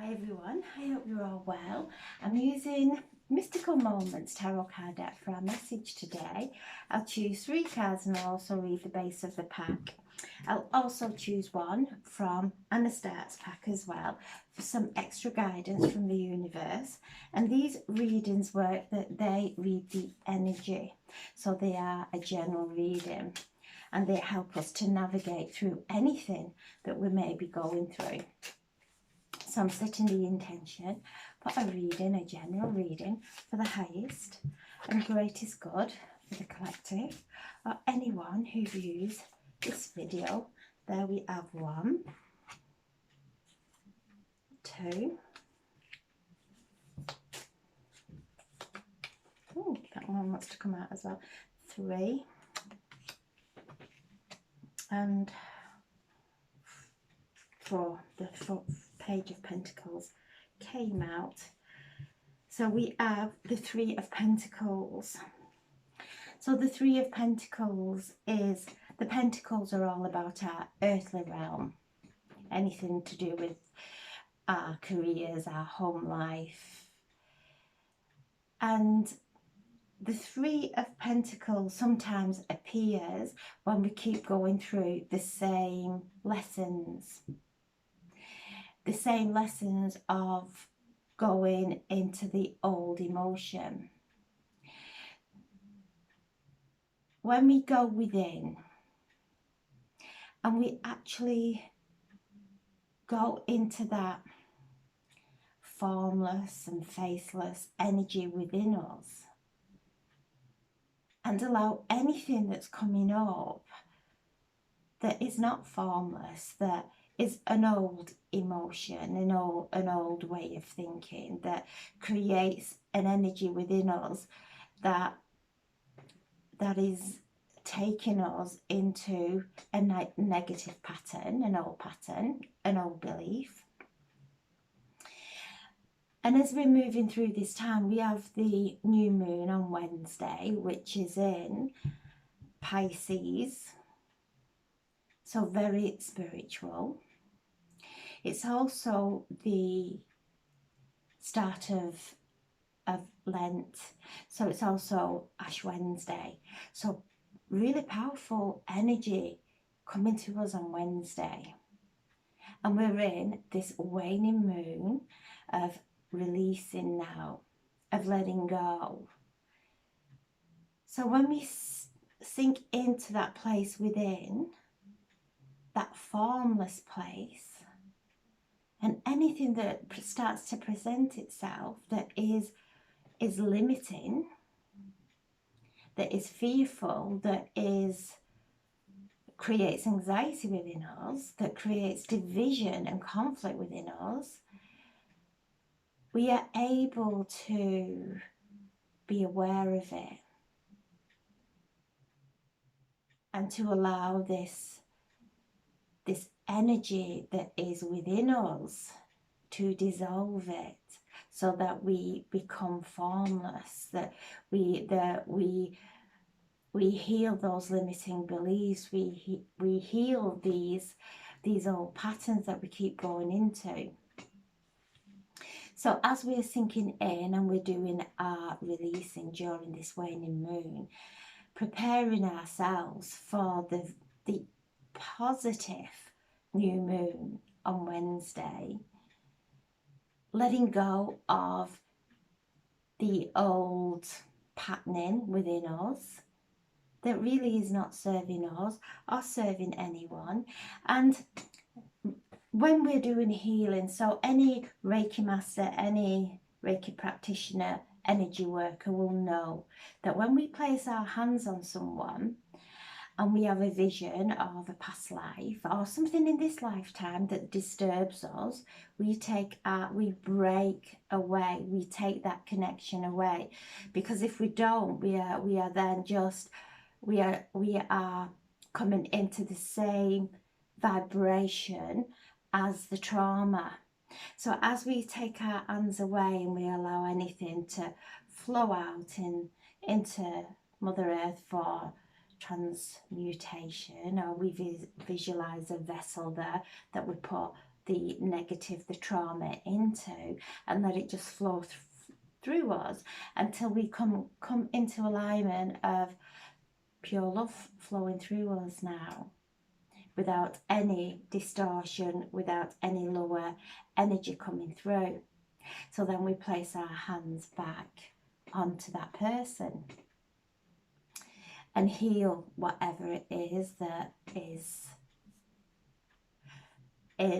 Hi everyone, I hope you're all well. I'm using Mystical Moments Tarot card deck for our message today. I'll choose 3 cards and I'll also read the base of the pack. I'll also choose one from Anna Start's pack as well for some extra guidance from the universe. And these readings work that they read the energy, so they are a general reading and they help us to navigate through anything that we may be going through. So I'm setting the intention for a reading, a general reading for the highest and greatest good for the collective or anyone who views this video. There we have 1, 2. Oh, that one wants to come out as well. 3 and 4. The 4th page of Pentacles came out. So we have the 3 of Pentacles. So the 3 of Pentacles is, the Pentacles are all about our earthly realm. Anything to do with our careers, our home life. And the 3 of Pentacles sometimes appears when we keep going through the same lessons. The same lessons of going into the old emotion. When we go within and we actually go into that formless and faceless energy within us and allow anything that's coming up that is not formless, that is an old emotion, an old way of thinking, that creates an energy within us that is taking us into a negative pattern, an old belief. And as we're moving through this time, we have the new moon on Wednesday, which is in Pisces, so very spiritual. It's also the start of Lent, so it's also Ash Wednesday. So really powerful energy coming to us on Wednesday. And we're in this waning moon of releasing now, of letting go. So when we sink into that place within, that formless place, and anything that starts to present itself that is limiting, that is fearful, that creates anxiety within us, that creates division and conflict within us, we are able to be aware of it and to allow this energy that is within us to dissolve it, so that we become formless, that we heal those limiting beliefs, we heal these old patterns that we keep going into. So as we're sinking in and we're doing our releasing during this waning moon, preparing ourselves for the positive new moon on Wednesday, letting go of the old patterning within us that really is not serving us or serving anyone. And when we're doing healing, so any Reiki master, any Reiki practitioner, energy worker will know that when we place our hands on someone and we have a vision of a past life or something in this lifetime that disturbs us, we break away, we take that connection away. Because if we don't, we are then just, we are coming into the same vibration as the trauma. So as we take our hands away and we allow anything to flow out into Mother Earth for transmutation, or we visualize a vessel there that we put the negative, the trauma into, and let it just flow through us until we come into alignment of pure love flowing through us now, without any distortion, without any lower energy coming through. So then we place our hands back onto that person and heal whatever it is that is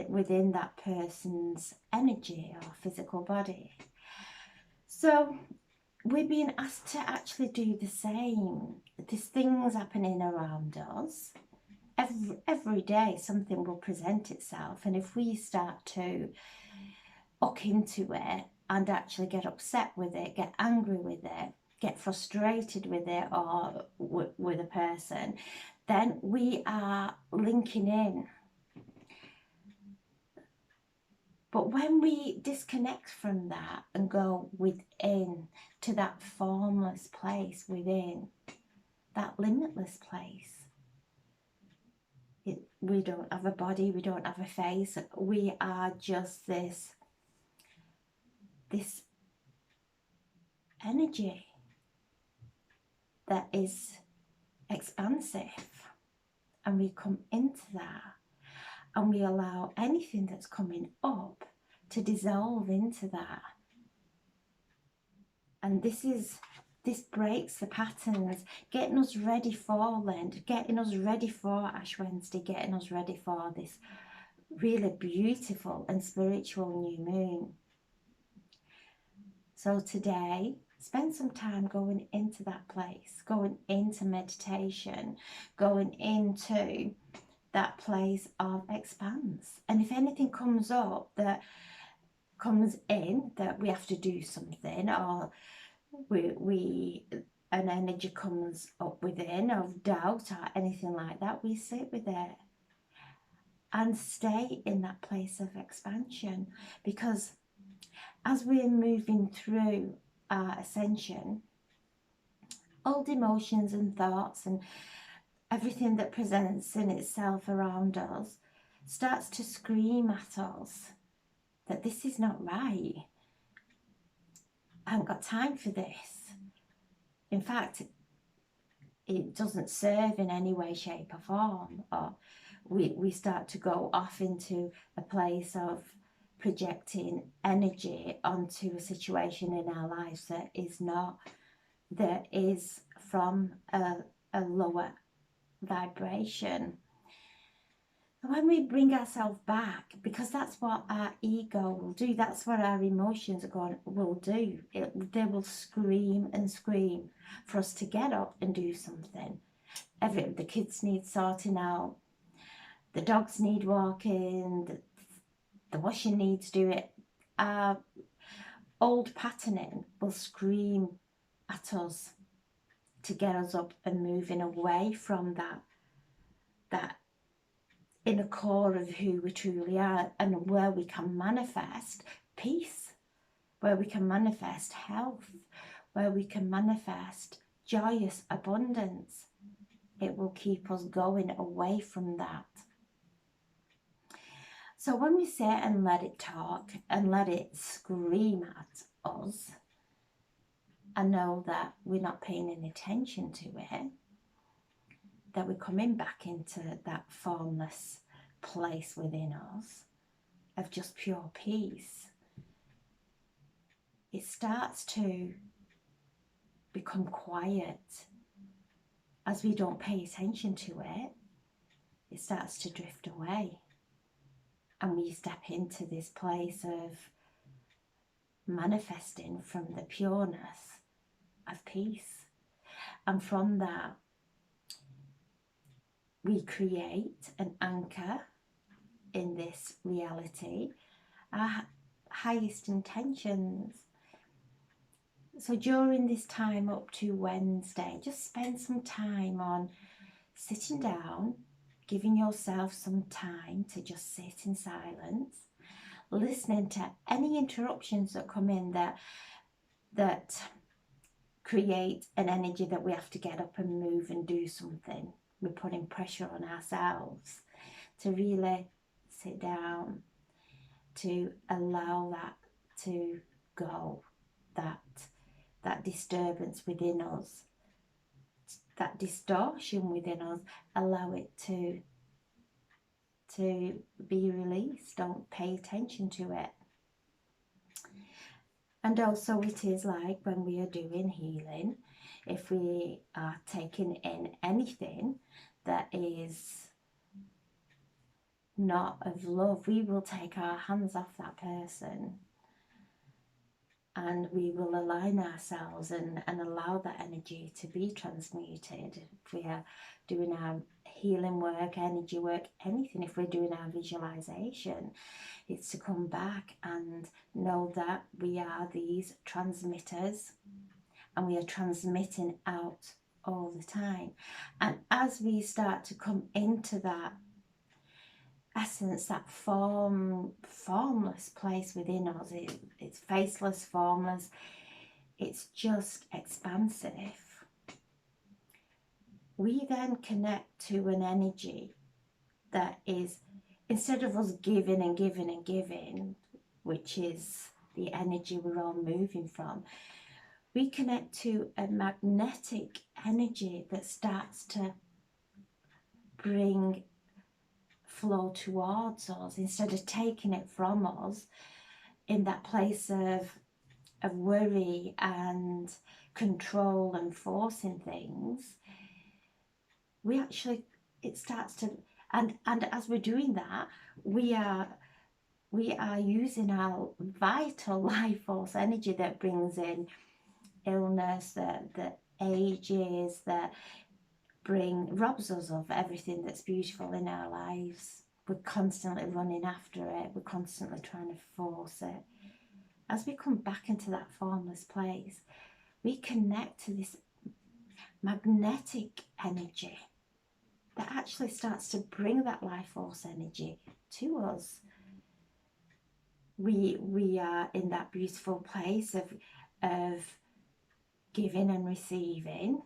within that person's energy or physical body. So we're being asked to actually do the same. There's things happening around us. Every day something will present itself, and if we start to hook into it and actually get upset with it, get angry with it, get frustrated with it or with a person, then we are linking in. But when we disconnect from that and go within to that formless place within, that limitless place, we don't have a body, we don't have a face, we are just this energy that is expansive, and we come into that and we allow anything that's coming up to dissolve into that. And this breaks the patterns, getting us ready for Lent, getting us ready for Ash Wednesday, getting us ready for this really beautiful and spiritual new moon. So today, spend some time going into that place, going into meditation, going into that place of expanse. And if anything comes up that comes in that we have to do something, or an energy comes up within of doubt or anything like that, we sit with it and stay in that place of expansion. Because as we're moving through our ascension, old emotions and thoughts and everything that presents in itself around us starts to scream at us that this is not right. I haven't got time for this. In fact, it doesn't serve in any way, shape or form. Or we start to go off into a place of projecting energy onto a situation in our lives that is from a lower vibration. And when we bring ourselves back, because that's what our ego will do, that's what our emotions will do. They will scream and scream for us to get up and do something. The kids need sorting out, the dogs need walking, the washing needs doing. Our old patterning will scream at us to get us up and moving away from that inner core of who we truly are, and where we can manifest peace, where we can manifest health, where we can manifest joyous abundance. It will keep us going away from that. So when we sit and let it talk and let it scream at us, and know that we're not paying any attention to it, that we're coming back into that formless place within us of just pure peace, it starts to become quiet. As we don't pay attention to it, it starts to drift away, and we step into this place of manifesting from the pureness of peace. And from that, we create an anchor in this reality, our highest intentions. So during this time up to Wednesday, just spend some time on sitting down, giving yourself some time to just sit in silence, listening to any interruptions that come in that create an energy that we have to get up and move and do something. We're putting pressure on ourselves to really sit down to allow that to go, that disturbance within us, that distortion within us, allow it to be released. Don't pay attention to it. And also it is like when we are doing healing, if we are taking in anything that is not of love, we will take our hands off that person and we will align ourselves and allow that energy to be transmuted. If we are doing our healing work, energy work, anything, if we're doing our visualization, it's to come back and know that we are these transmitters and we are transmitting out all the time. And as we start to come into that essence, that formless place within us, it's faceless, formless, it's just expansive. We then connect to an energy that is, instead of us giving and giving and giving, which is the energy we're all moving from, we connect to a magnetic energy that starts to bring flow towards us instead of taking it from us in that place of worry and control and forcing things. We actually, it starts to, and as we're doing that, we are using our vital life force energy that brings in illness, that ages, that robs us of everything that's beautiful in our lives. We're constantly running after it. We're constantly trying to force it. As we come back into that formless place, we connect to this magnetic energy that actually starts to bring that life force energy to us. We are in that beautiful place of giving and receiving,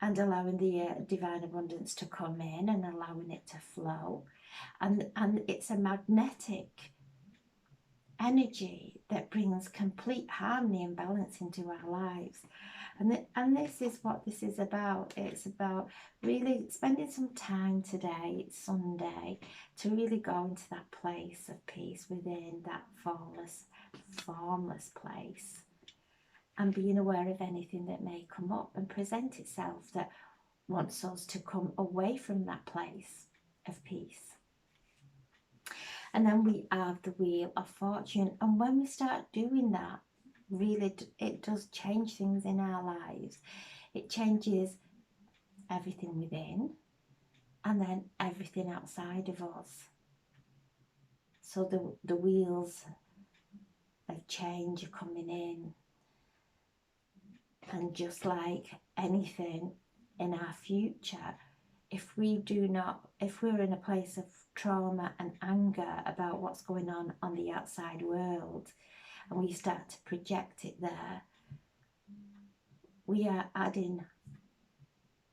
and allowing the divine abundance to come in and allowing it to flow. And it's a magnetic energy that brings complete harmony and balance into our lives. And this is what this is about. It's about really spending some time today, it's Sunday, to really go into that place of peace within that formless place. And being aware of anything that may come up and present itself that wants us to come away from that place of peace. And then we have the Wheel of Fortune. And when we start doing that, really it does change things in our lives. It changes everything within and then everything outside of us. So the wheels of change are coming in. And just like anything in our future, if we're in a place of trauma and anger about what's going on the outside world, and we start to project it there, we are adding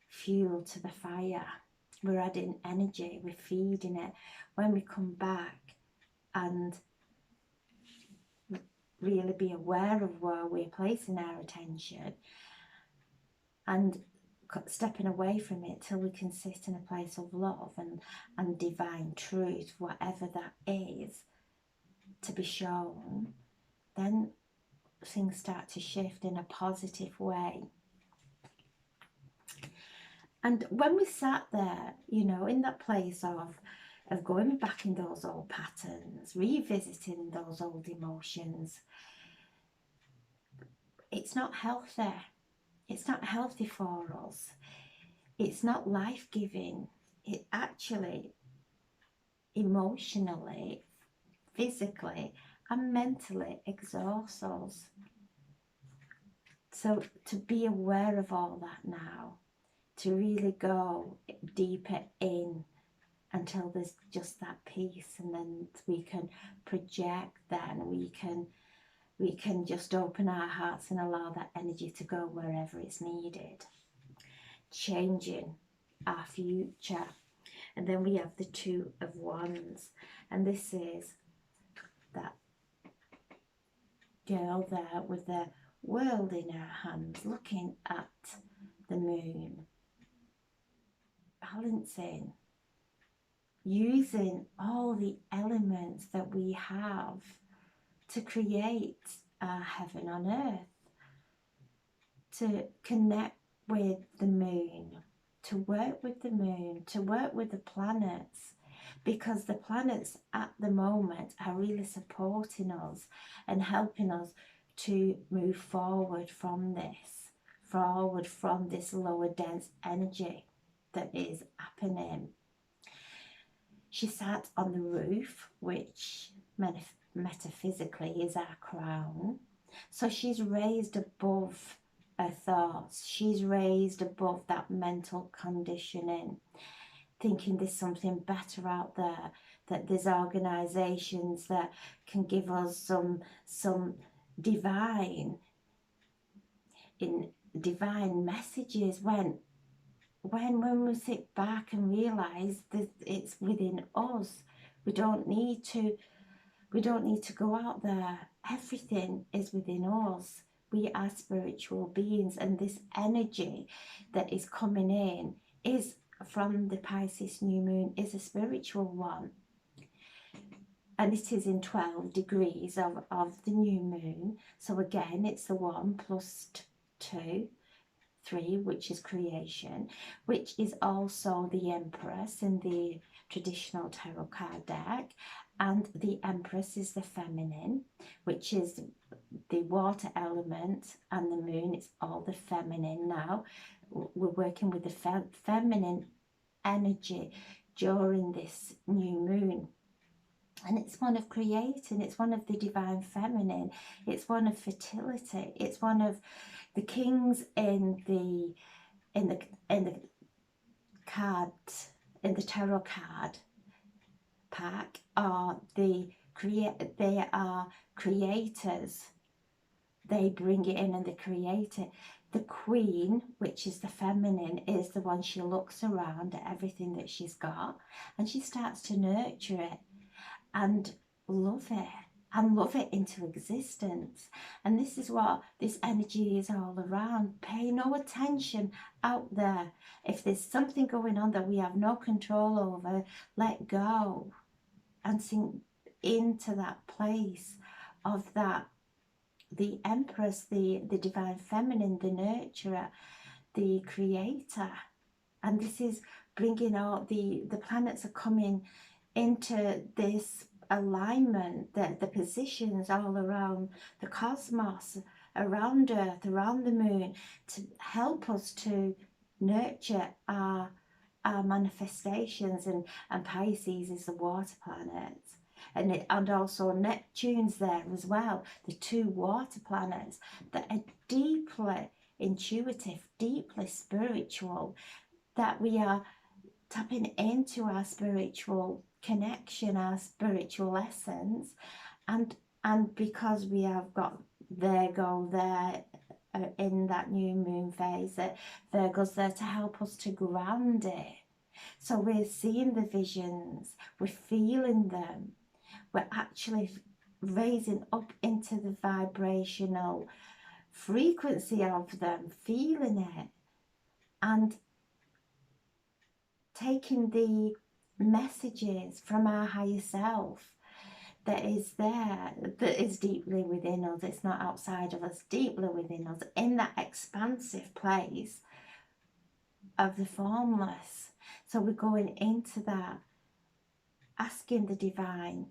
fuel to the fire. We're adding energy, we're feeding it. When we come back and really be aware of where we're placing our attention and stepping away from it till we can sit in a place of love and divine truth, whatever that is, to be shown, then things start to shift in a positive way. And when we sat there, you know, in that place of going back in those old patterns, revisiting those old emotions, it's not healthy. It's not healthy for us. It's not life-giving. It actually, emotionally, physically, and mentally exhausts us. So to be aware of all that now, to really go deeper in until there's just that peace, and then we can project, then we can just open our hearts and allow that energy to go wherever it's needed, changing our future. And then we have the Two of Wands. And this is that girl there with the world in her hands, looking at the moon, balancing, using all the elements that we have to create our heaven on earth, to connect with the moon, to work with the moon, to work with the planets, because the planets at the moment are really supporting us and helping us to move forward from this lower dense energy that is happening. She sat on the roof, which metaphysically is our crown. So she's raised above her thoughts. She's raised above that mental conditioning, thinking there's something better out there, that there's organisations that can give us some divine messages when we sit back and realise that it's within us. We don't need to go out there. Everything is within us. We are spiritual beings, and this energy that is coming in is from the Pisces new moon, is a spiritual one, and it is in 12 degrees of the new moon. So again, it's the 1 plus 2, 3, which is creation, which is also the Empress in the traditional tarot card deck. And the Empress is the feminine, which is the water element, and the moon, it's all the feminine now. We're working with the feminine energy during this new moon. And it's one of creating, it's one of the divine feminine, it's one of fertility, it's one of the kings in the card, in the tarot card pack, are they are creators. They bring it in and they create it. The Queen, which is the feminine, is the one, she looks around at everything that she's got and she starts to nurture it and love it into existence. And this is what this energy is all around. Pay no attention out there. If there's something going on that we have no control over, let go and sink into that place of that, the Empress, the divine feminine, the nurturer, the creator. And this is bringing out the planets are coming into this alignment, the positions all around the cosmos, around Earth, around the moon, to help us to nurture our manifestations. And Pisces is the water planet, and also Neptune's there as well, the 2 water planets that are deeply intuitive, deeply spiritual, that we are tapping into our spiritual connection, our spiritual essence, and because we have got Virgo there in that new moon phase, that Virgo's there to help us to ground it. So we're seeing the visions, we're feeling them, we're actually raising up into the vibrational frequency of them, feeling it, and taking the messages from our higher self that is there, that is deeply within us. It's not outside of us, deeply within us, in that expansive place of the formless. So we're going into that, asking the divine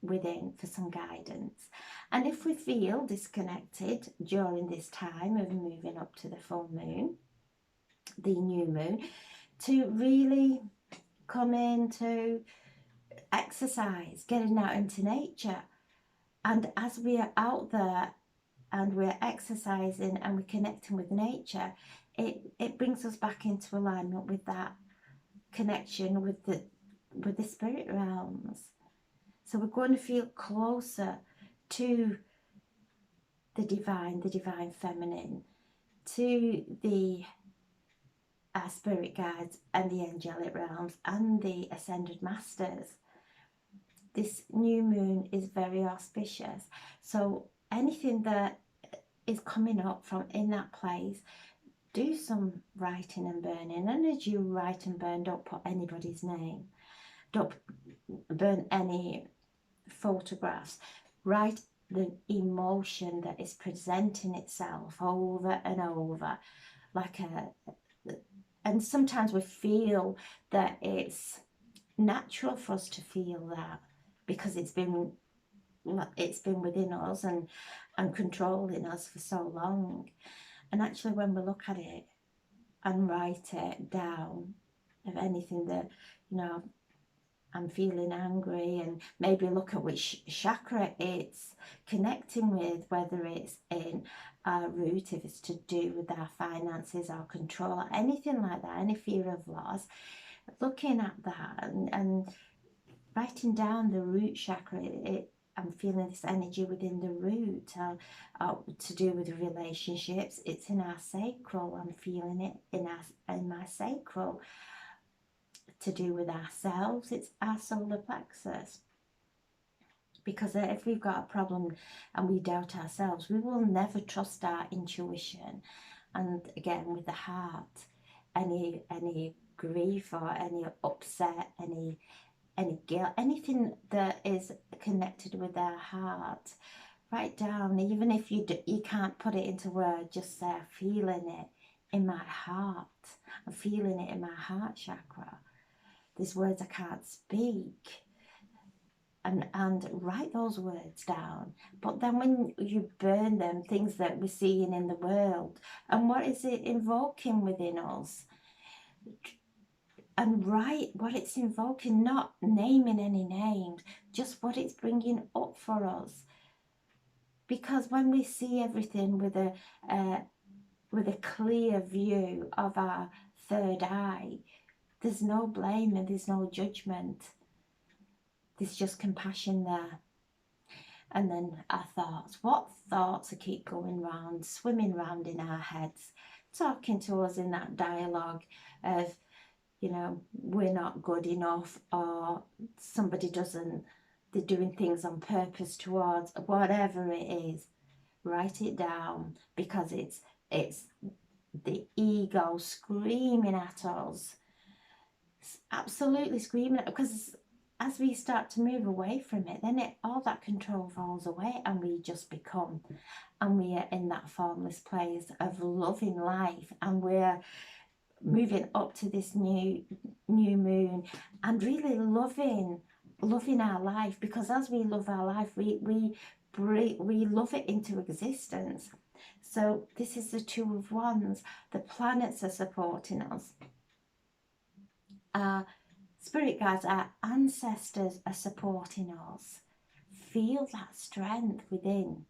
within for some guidance. And if we feel disconnected during this time of moving up to the full moon, the new moon, to really come into exercise, getting out into nature. And as we are out there and we're exercising and we're connecting with nature, it brings us back into alignment with that connection with the spirit realms. So we're going to feel closer to the divine feminine, to the spirit guides and the angelic realms and the ascended masters. this new moon is very auspicious. So anything that is coming up from in that place, do some writing and burning. And as you write and burn, don't put anybody's name. Don't burn any photographs. Write the emotion that is presenting itself over and over, like and sometimes we feel that it's natural for us to feel that because it's been within us and controlling us for so long. And actually, when we look at it and write it down, of anything that, you know, I'm feeling angry, and maybe look at which chakra it's connecting with, whether it's in our root, if it's to do with our finances, our control, anything like that, any fear of loss, looking at that and writing down the root chakra. I'm feeling this energy within the root, to do with relationships. It's in our sacral. I'm feeling it in my sacral. To do with ourselves, it's our solar plexus. Because if we've got a problem and we doubt ourselves, we will never trust our intuition. And again, with the heart, any grief or any upset, any guilt, anything that is connected with our heart, write down. Even if you can't put it into words, just say, I'm feeling it in my heart. I'm feeling it in my heart chakra. There's words I can't speak. And write those words down. But then when you burn them, things that we're seeing in the world, and what is it invoking within us? And write what it's invoking, not naming any names, just what it's bringing up for us. Because when we see everything with a clear view of our third eye, there's no blame and there's no judgment. There's just compassion there. And then our thoughts. What thoughts keep going round, swimming round in our heads, talking to us in that dialogue of, you know, we're not good enough, or somebody doesn't, they're doing things on purpose towards, whatever it is. Write it down, because it's the ego screaming at us. It's absolutely screaming, because as we start to move away from it, then all that control falls away, and we just become, and we are in that formless place of loving life, and we're moving up to this new moon and really loving our life, because as we love our life, we love it into existence. So this is the Two of Wands. The planets are supporting us. Our spirit guides, our ancestors are supporting us. Feel that strength within.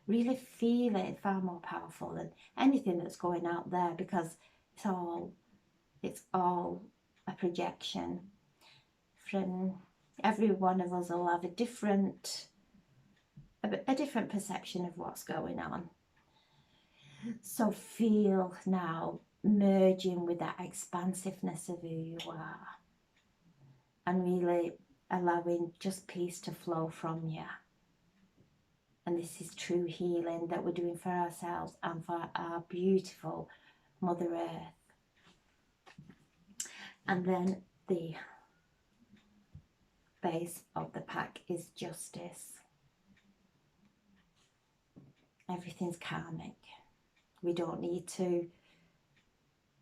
Really feel it far more powerful than anything that's going out there, because it's all a projection. From every one of us will have a different perception of what's going on. So feel now merging with that expansiveness of who you are, and really allowing just peace to flow from you. And this is true healing that we're doing for ourselves and for our beautiful Mother Earth. And then the base of the pack is justice. Everything's karmic. We don't need to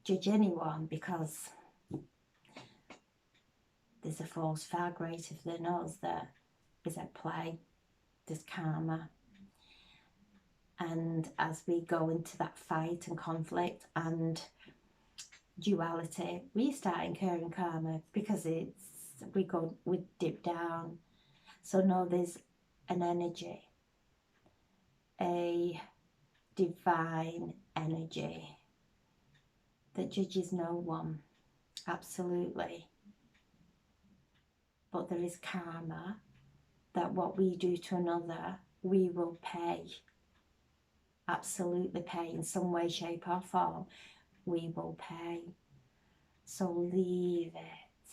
judge anyone, because there's a force far greater than us that is at play. There's karma. And as we go into that fight and conflict and duality, we start incurring karma, because we dip down. So no, there's an energy, a divine energy that judges no one, absolutely. But there is karma, that what we do to another, we will pay. Absolutely pay in some way, shape or form. We will pay. So leave it.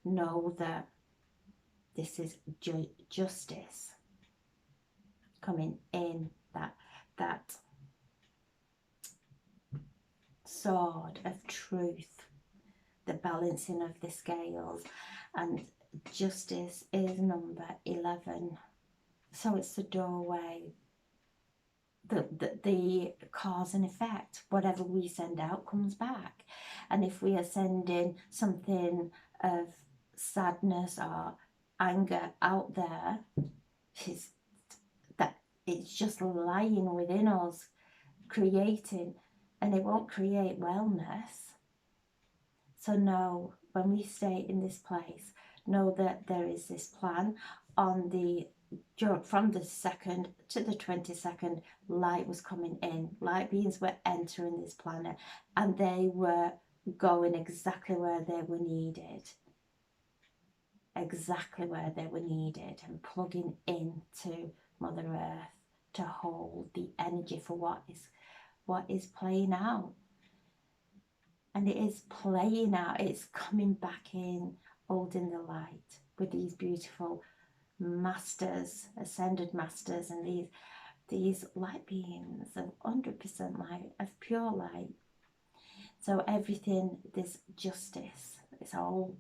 Know that this is justice coming in, that sword of truth, the balancing of the scales. And justice is number 11, so it's the doorway, the cause and effect. Whatever we send out comes back, and if we are sending something of sadness or anger out there, it's just lying within us, creating, and it won't create wellness. So know, when we stay in this place, know that there is this plan on from the 2nd to the 22nd. Light was coming in, light beings were entering this planet, and they were going exactly where they were needed, and plugging into Mother Earth to hold the energy for what is playing out. And it is playing out, it's coming back in, holding the light with these beautiful masters, ascended masters, and these light beings of 100% light, of pure light. So everything, this justice, it's all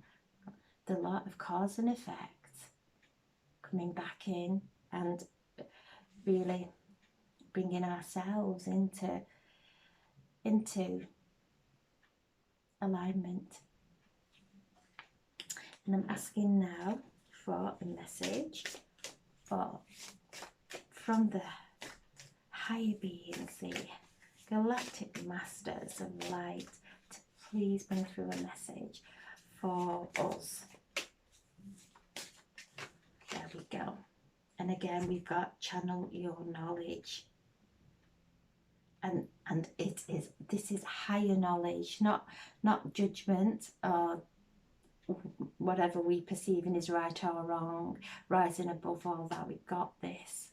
the law of cause and effect coming back in, and really bringing ourselves into alignment. And I'm asking now for a message from the higher beings, the galactic masters of light, to please bring through a message for us. There we go. And again, we've got channel your knowledge. And this is higher knowledge, not judgment or whatever we perceive in is right or wrong, rising above all that. We've got this.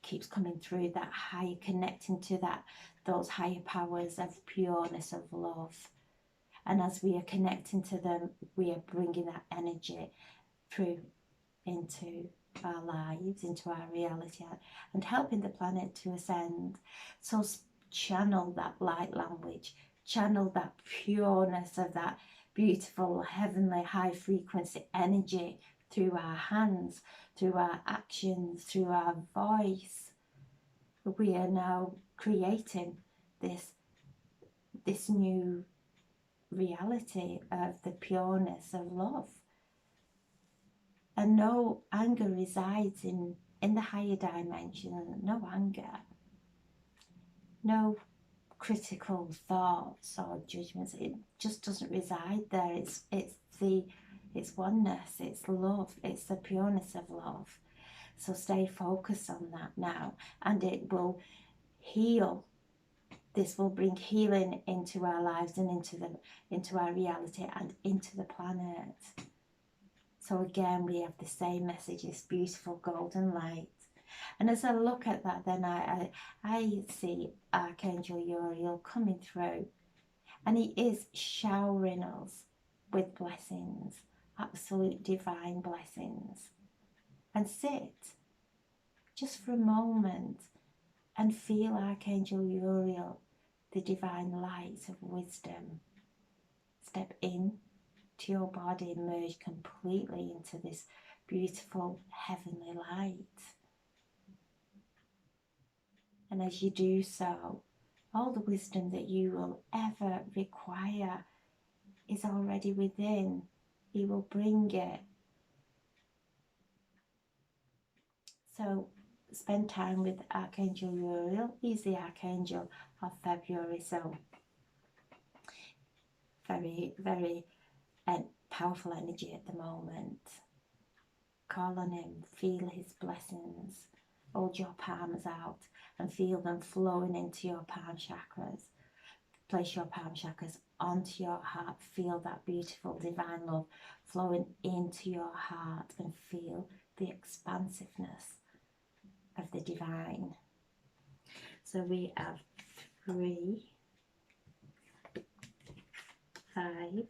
Keeps coming through, that higher, connecting to those higher powers of pureness, of love. And as we are connecting to them, we are bringing that energy through into our lives, into our reality, and helping the planet to ascend. So channel that light language, channel that pureness of that beautiful heavenly high frequency energy through our hands, through our actions, through our voice. We are now creating this new reality of the pureness of love. And no anger resides in the higher dimension, no anger, no critical thoughts or judgments. It just doesn't reside there. It's oneness, it's love, it's the pureness of love. So stay focused on that now, and it will heal. This will bring healing into our lives and into our reality and into the planet. So again, we have the same message, this beautiful golden light. And as I look at that, then I see Archangel Uriel coming through, and he is showering us with blessings, absolute divine blessings. And sit just for a moment and feel Archangel Uriel, the divine light of wisdom, step in to your body, merge completely into this beautiful heavenly light. And as you do so, all the wisdom that you will ever require is already within. He will bring it. So spend time with Archangel Uriel. He's the Archangel of February, so very, very powerful energy at the moment. Call on him, feel his blessings. Hold your palms out and feel them flowing into your palm chakras. Place your palm chakras onto your heart. Feel that beautiful divine love flowing into your heart, and feel the expansiveness of the divine. So we have 3, 5,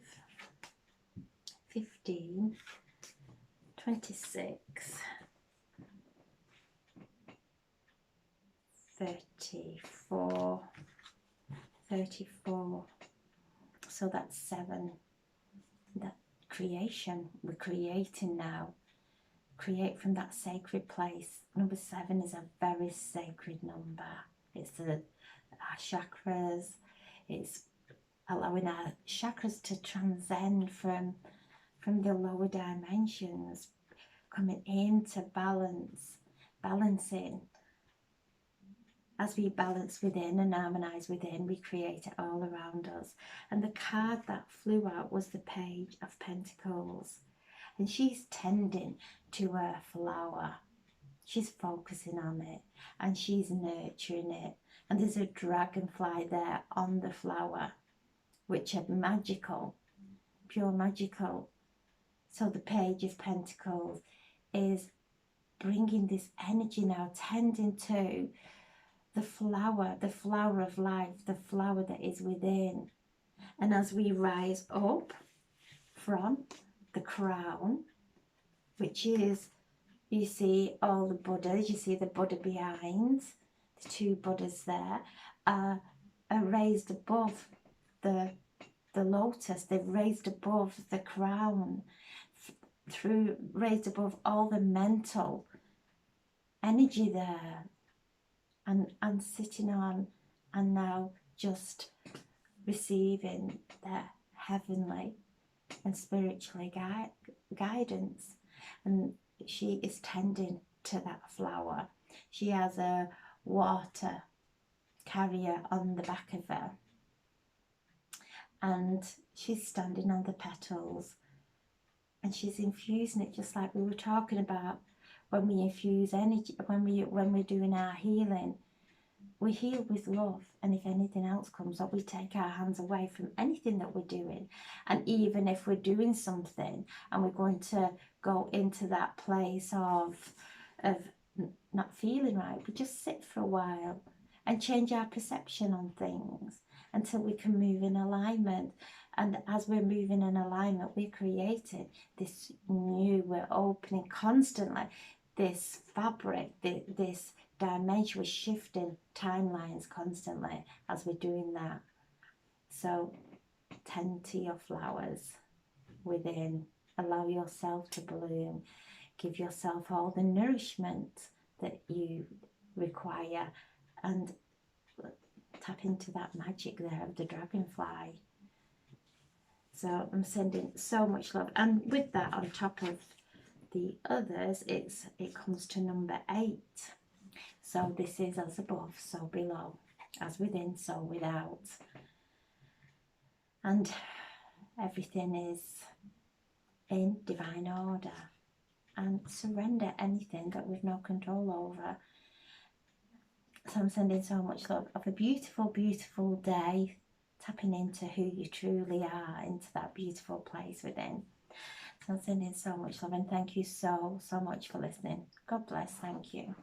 15, 26, 34, 34. So that's 7. That creation, we're creating now. Create from that sacred place. Number 7 is a very sacred number. It's our chakras. It's allowing our chakras to transcend from the lower dimensions, coming into balance, balancing. As we balance within and harmonise within, we create it all around us. And the card that flew out was the Page of Pentacles. And she's tending to her flower. She's focusing on it and she's nurturing it. And there's a dragonfly there on the flower, which are magical, pure magical. So the Page of Pentacles is bringing this energy now, tending to the flower of life, the flower that is within. And as we rise up from the crown, which is, you see all the Buddhas, you see the Buddha behind, the 2 Buddhas there, are raised above the lotus. They've raised above the crown, raised above all the mental energy there, and sitting on, and now just receiving their heavenly and spiritually guidance. And she is tending to that flower. She has a water carrier on the back of her, and she's standing on the petals, and she's infusing it, just like we were talking about when we infuse energy, when we're doing our healing. We heal with love, and if anything else comes up, we take our hands away from anything that we're doing. And even if we're doing something and we're going to go into that place of not feeling right, we just sit for a while and change our perception on things until we can move in alignment. And as we're moving in alignment, we're creating this new, we're opening constantly this fabric, this dimension. We're shifting timelines constantly as we're doing that. So tend to your flowers within. Allow yourself to bloom. Give yourself all the nourishment that you require, and tap into that magic there of the dragonfly. So I'm sending so much love. And with that, on top of the others, it comes to number 8. So this is as above, so below, as within, so without. And everything is in divine order. And surrender anything that we've no control over. So I'm sending so much love. Have a beautiful, beautiful day. Tapping into who you truly are, into that beautiful place within. So I'm sending so much love, and thank you so much for listening. God bless. Thank you.